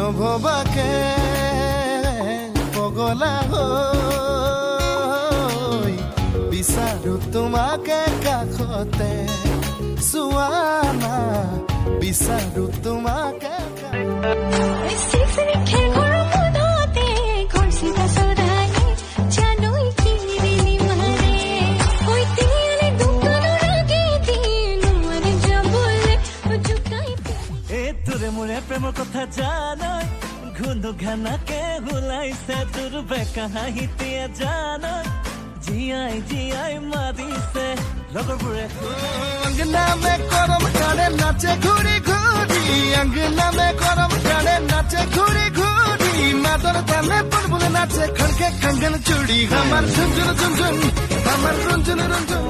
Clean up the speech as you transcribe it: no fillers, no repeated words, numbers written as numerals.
নভবাকে পগলা হৈ বিচাৰো তোমাকে কাষতে চোৱানা বিচাৰো তোমাকে মোৰে প্ৰেমৰ কথা জানই ঘুনু ঘানাকে হুলাইছে তোৰ বেকা হাঁহিতিয়া জানই জিয়াই মাৰিছে লগৰবোৰে अंगना में करम गाने नाचे घूरी घूरी अंगना में करम गाने नाचे घूरी घूरी मादर ताने बुलबुल नाचे खड़के कंगन चूड़ी हमार झुनझुन झुनझुन हमार रुंझुन रुंझुन